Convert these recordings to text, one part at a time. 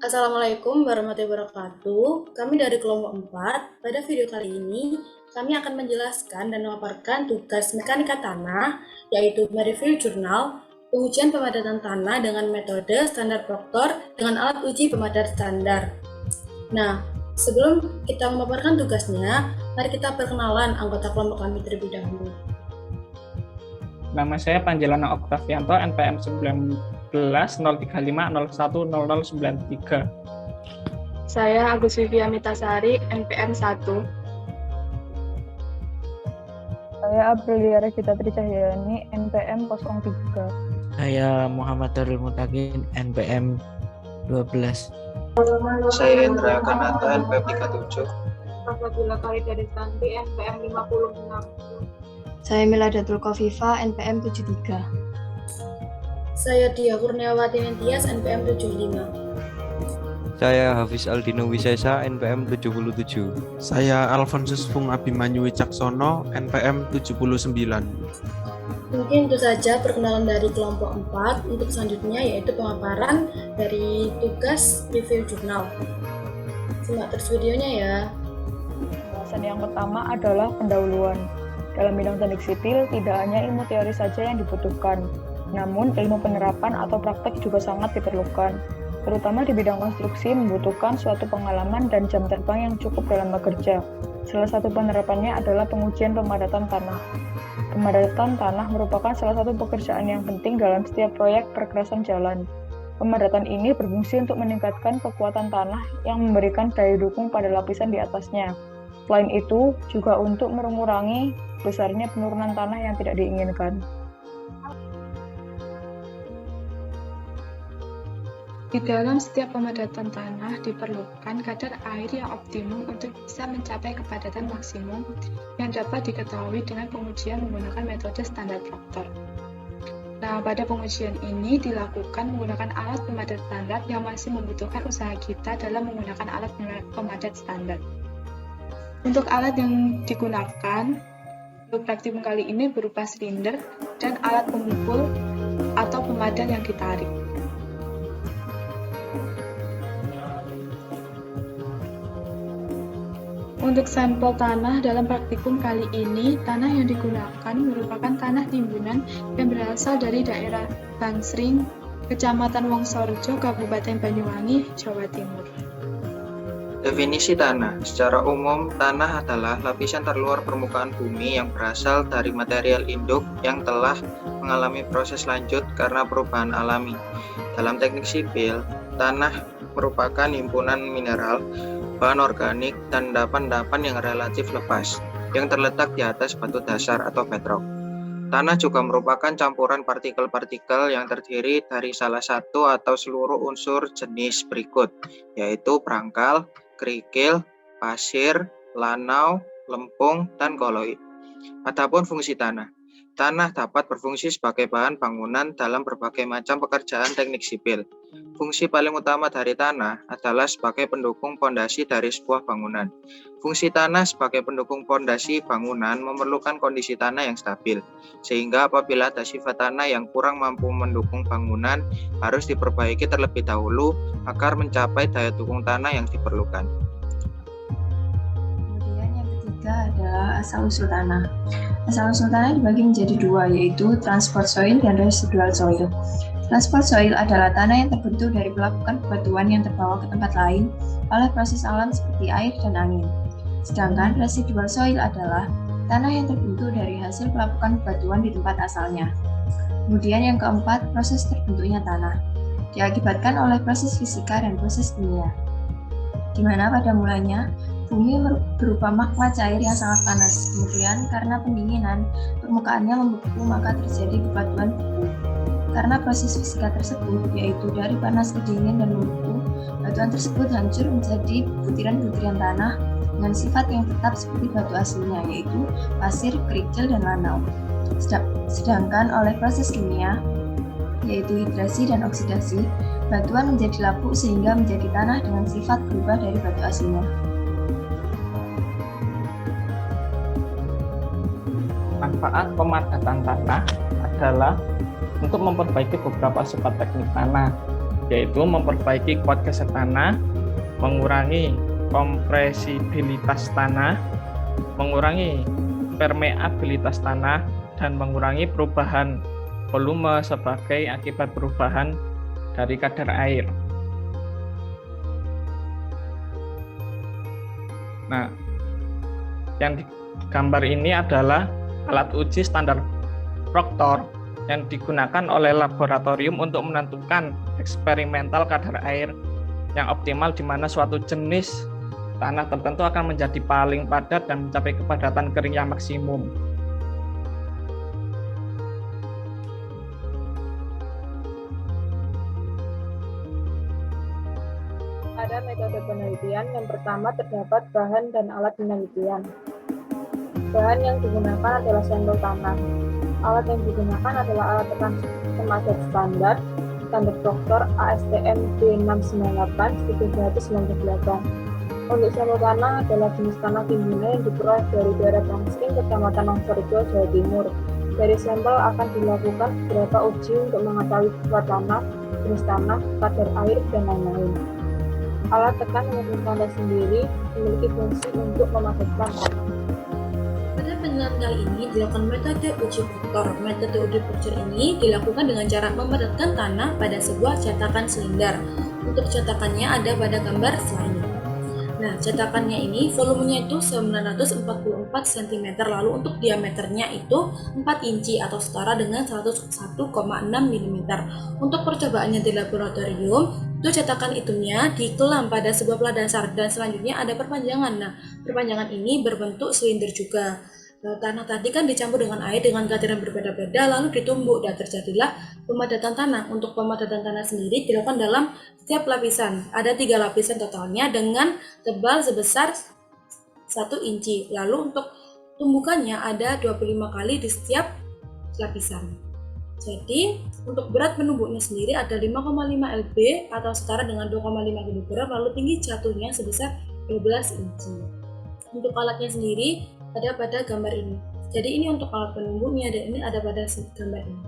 Assalamualaikum warahmatullahi wabarakatuh. Kami dari kelompok 4. Pada video kali ini, kami akan menjelaskan dan memaparkan tugas mekanika tanah, yaitu mereview jurnal, pengujian pemadatan tanah dengan metode standar Proctor dengan alat uji pemadat standar. Nah, sebelum kita memaparkan tugasnya, mari kita perkenalan anggota kelompok kami terlebih dahulu. Nama saya Panjalana Oktavianto, NPM 19 035 01 0093. Saya Agus Vivia Mitasari, NPM 1. Saya Aprilia Regita Tricahyani, NPM 03. Saya Muhammad Darul Mutakin, NPM 12. Saya Indra Kanata, NPM 37. Fadila Farida Desanti, NPM 56. Saya Miladatul Kofifa, NPM 73. Saya Dia Kurniawati Nintias, NPM 75. Saya Hafiz Aldino Wisesa, NPM 77. Saya Alfonsus Fung Abimanyu Wicaksono, NPM 79. Mungkin itu saja perkenalan dari kelompok 4. Untuk selanjutnya yaitu pemaparan dari tugas review jurnal. Simak terus videonya ya. Pembahasan yang pertama adalah pendahuluan. Dalam bidang teknik sipil, tidak hanya ilmu teori saja yang dibutuhkan, namun ilmu penerapan atau praktek juga sangat diperlukan. Terutama di bidang konstruksi membutuhkan suatu pengalaman dan jam terbang yang cukup dalam bekerja. Salah satu penerapannya adalah pengujian pemadatan tanah. Pemadatan tanah merupakan salah satu pekerjaan yang penting dalam setiap proyek perkerasan jalan. Pemadatan ini berfungsi untuk meningkatkan kekuatan tanah yang memberikan daya dukung pada lapisan di atasnya. Selain itu, juga untuk mengurangi besarnya penurunan tanah yang tidak diinginkan. Di dalam setiap pemadatan tanah diperlukan kadar air yang optimum untuk bisa mencapai kepadatan maksimum yang dapat diketahui dengan pengujian menggunakan metode standar Proctor. Nah, pada pengujian ini dilakukan menggunakan alat pemadat standar yang masih membutuhkan usaha kita dalam menggunakan alat pemadat standar. Untuk alat yang digunakan untuk praktikum kali ini berupa silinder dan alat pemukul atau pemadat yang ditarik. Untuk sampel tanah dalam praktikum kali ini, tanah yang digunakan merupakan tanah timbunan yang berasal dari daerah Bangsring, Kecamatan Wongsorejo, Kabupaten Banyuwangi, Jawa Timur. Definisi tanah. Secara umum, tanah adalah lapisan terluar permukaan bumi yang berasal dari material induk yang telah mengalami proses lanjut karena perubahan alami. Dalam teknik sipil, tanah merupakan himpunan mineral, bahan organik, dan endapan-endapan yang relatif lepas, yang terletak di atas batu dasar atau bedrock. Tanah juga merupakan campuran partikel-partikel yang terdiri dari salah satu atau seluruh unsur jenis berikut, yaitu berangkal, kerikil, pasir, lanau, lempung, dan koloid. Adapun fungsi tanah. Tanah dapat berfungsi sebagai bahan bangunan dalam berbagai macam pekerjaan teknik sipil. Fungsi paling utama dari tanah adalah sebagai pendukung pondasi dari sebuah bangunan. Fungsi tanah sebagai pendukung pondasi bangunan memerlukan kondisi tanah yang stabil, sehingga apabila ada sifat tanah yang kurang mampu mendukung bangunan, harus diperbaiki terlebih dahulu agar mencapai daya dukung tanah yang diperlukan. Kemudian yang ketiga adalah asal-usul tanah. Asal-usul tanah dibagi menjadi dua, yaitu transport soil dan residual soil. Transport soil adalah tanah yang terbentuk dari pelapukan bebatuan yang terbawa ke tempat lain oleh proses alam seperti air dan angin. Sedangkan residual soil adalah tanah yang terbentuk dari hasil pelapukan bebatuan di tempat asalnya. Kemudian yang keempat, proses terbentuknya tanah. Diakibatkan oleh proses fisika dan proses kimia, di mana pada mulanya bumi berupa magma cair yang sangat panas. Kemudian karena pendinginan, permukaannya membeku maka terjadi bebatuan beku. Karena proses fisika tersebut, yaitu dari panas ke dingin dan membeku, batuan tersebut hancur menjadi butiran-butiran tanah dengan sifat yang tetap seperti batu aslinya, yaitu pasir, kerikil, dan lanau. Sedangkan oleh proses kimia, yaitu hidrasi dan oksidasi, batuan menjadi lapuk sehingga menjadi tanah dengan sifat berubah dari batu aslinya. Manfaat pemadatan tanah adalah untuk memperbaiki beberapa sifat teknik tanah, yaitu memperbaiki kuat geser tanah, mengurangi kompresibilitas tanah, mengurangi permeabilitas tanah, dan mengurangi perubahan volume sebagai akibat perubahan dari kadar air. Nah, yang digambar ini adalah alat uji standar Proctor yang digunakan oleh laboratorium untuk menentukan eksperimental kadar air yang optimal di mana suatu jenis tanah tertentu akan menjadi paling padat dan mencapai kepadatan kering yang maksimum. Ada metode penelitian. Yang pertama, terdapat bahan dan alat penelitian. Bahan yang digunakan adalah sampel tanah. Alat yang digunakan adalah alat tekan pemadat standar Proctor ASTM D698-398. Untuk sampel tanah adalah jenis tanah timbunnya yang diperoleh dari daerah Tangsring, Kecamatan Wonorejo, Jawa Timur. Dari sampel akan dilakukan beberapa uji untuk mengetahui kuat tanah, jenis tanah, kadar air, dan lain-lain. Alat tekan maupun tanda sendiri memiliki fungsi untuk memadatkan tanah. Pada penelitian kali ini dilakukan metode uji Proctor. Metode uji Proctor ini dilakukan dengan cara memadatkan tanah pada sebuah cetakan silinder. Untuk cetakannya ada pada gambar slide. Nah, cetakannya ini volumenya itu 944 cm, lalu untuk diameternya itu 4 inci atau setara dengan 101,6 mm. Untuk percobaannya di laboratorium, itu cetakan itunya dikelam pada sebuah pelat dasar dan selanjutnya ada perpanjangan. Nah, perpanjangan ini berbentuk silinder juga. Tanah tadi kan dicampur dengan air dengan kadar yang berbeda-beda lalu ditumbuk dan terjadilah pemadatan tanah. Untuk pemadatan tanah sendiri dilakukan dalam setiap lapisan. Ada 3 lapisan totalnya dengan tebal sebesar 1 inci. Lalu untuk tumbukannya ada 25 kali di setiap lapisan. Jadi untuk berat penumbuknya sendiri ada 5,5 lb atau setara dengan 2,5 kg, lalu tinggi jatuhnya sebesar 12 inci. Untuk alatnya sendiri ada pada gambar ini. Jadi ini untuk alat penumbuknya dan ini ada pada gambar ini.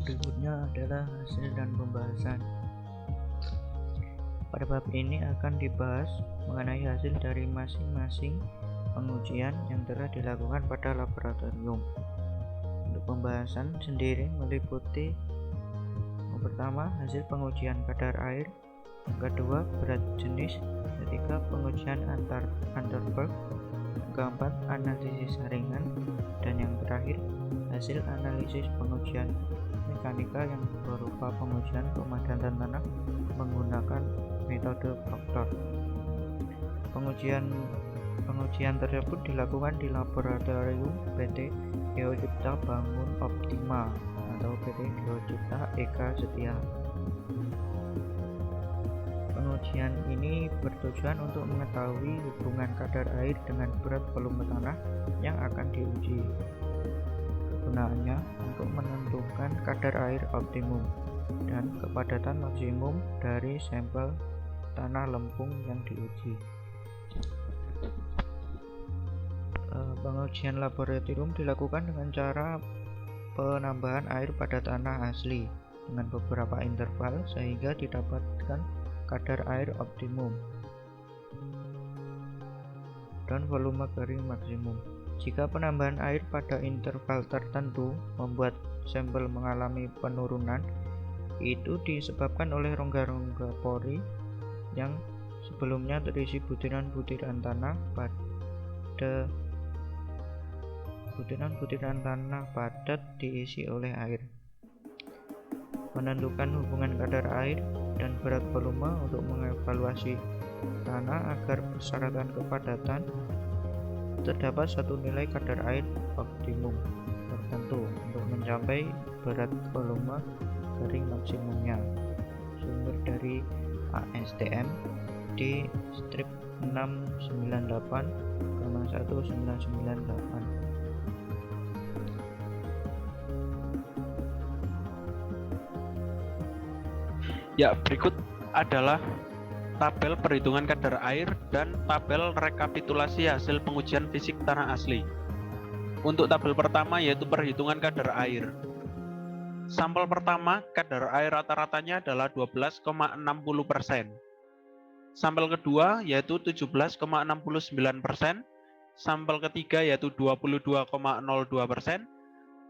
Berikutnya adalah hasil dan pembahasan. Pada bab ini akan dibahas mengenai hasil dari masing-masing pengujian yang telah dilakukan pada laboratorium. Untuk pembahasan sendiri meliputi yang pertama hasil pengujian kadar air, yang kedua berat jenis, ketiga pengujian Underberg, yang keempat analisis saringan, dan yang terakhir hasil analisis pengujian mekanika yang berupa pengujian pemadatan tanah menggunakan metode Proctor. Pengujian tersebut dilakukan di laboratorium PT Geocipta Bangun Optima atau PT Geocipta Eka Setia. Pengujian ini bertujuan untuk mengetahui hubungan kadar air dengan berat volume tanah yang akan diuji. Kegunaannya untuk menentukan kadar air optimum dan kepadatan maksimum dari sampel tanah lempung yang diuji. Pengujian laboratorium dilakukan dengan cara penambahan air pada tanah asli dengan beberapa interval sehingga didapatkan kadar air optimum dan volume kering maksimum. Jika penambahan air pada interval tertentu membuat sampel mengalami penurunan, itu disebabkan oleh rongga-rongga pori yang sebelumnya terisi butiran-butiran tanah padat diisi oleh air. Menentukan hubungan kadar air dan berat volume untuk mengevaluasi tanah agar persyaratan kepadatan terdapat satu nilai kadar air optimum tertentu untuk mencapai berat volume kering maksimumnya. Sumber dari ASTM di strip 698,1998. Ya, berikut adalah tabel perhitungan kadar air dan tabel rekapitulasi hasil pengujian fisik tanah asli. Untuk tabel pertama yaitu perhitungan kadar air. Sampel pertama, kadar air rata-ratanya adalah 12,60%. Sampel kedua yaitu 17,69%. Sampel ketiga yaitu 22,02%.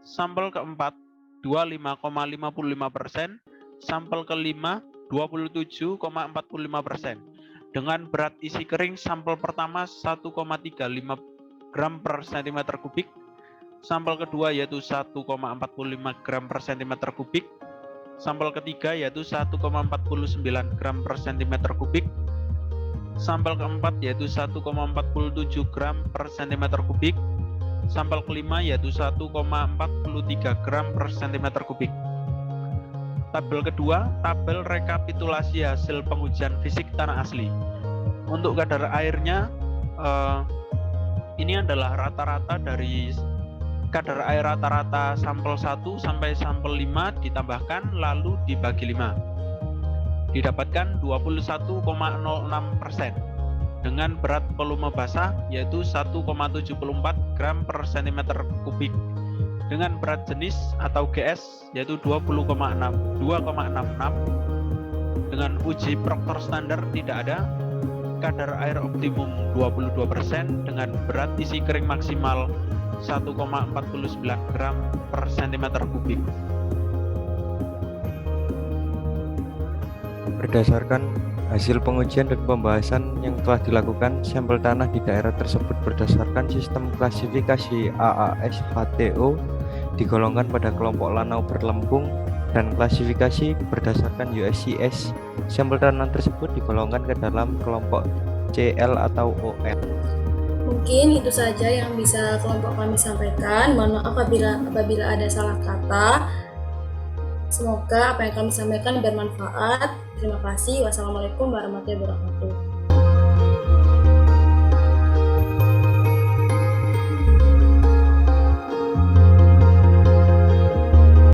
Sampel keempat 25,55%. Sampel kelima 27,45%. Dengan berat isi kering sampel pertama 1,35 gram per cm kubik. Sampel kedua yaitu 1,45 gram per cm kubik. Sampel ketiga yaitu 1,49 gram per cm kubik. Sampel keempat yaitu 1,47 gram per cm kubik. Sampel kelima yaitu 1,43 gram per cm kubik. Tabel kedua, tabel rekapitulasi hasil pengujian fisik tanah asli. Untuk kadar airnya, ini adalah rata-rata dari kadar air rata-rata sampel 1 sampai sampel 5 ditambahkan lalu dibagi 5. Didapatkan 21,06% dengan berat volume basah yaitu 1,74 gram per cm kubik. Dengan berat jenis atau GS yaitu 2,66. Dengan uji Proctor standar tidak ada. Kadar air optimum 22% dengan berat isi kering maksimal 1,49 gram per cm kubik. Berdasarkan hasil pengujian dan pembahasan yang telah dilakukan, sampel tanah di daerah tersebut berdasarkan sistem klasifikasi AAS-HTO digolongkan pada kelompok lanau berlempung, dan klasifikasi berdasarkan USCS. Sampel tanah tersebut digolongkan ke dalam kelompok CL atau OL. Mungkin itu saja yang bisa kelompok kami sampaikan. Mohon maaf apabila ada salah kata. Semoga apa yang kami sampaikan bermanfaat. Terima kasih. Wassalamualaikum warahmatullahi wabarakatuh.